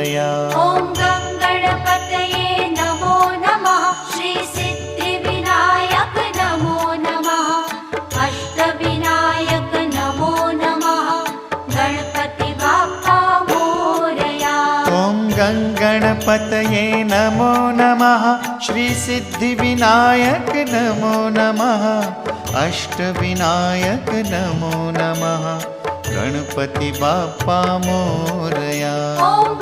मोरया। ॐ गणपतये नमो नमः। श्री सिद्धिविनायक नमो नमः। अष्टविनायक नमो नमः। गणपति बाप्पा मोरया। ॐ गणपतये नमो नमः। श्री सिद्धिविनायक नमो नमः। अष्टविनायक नमो नमः। गणपति बाप्पा मोरया। ॐ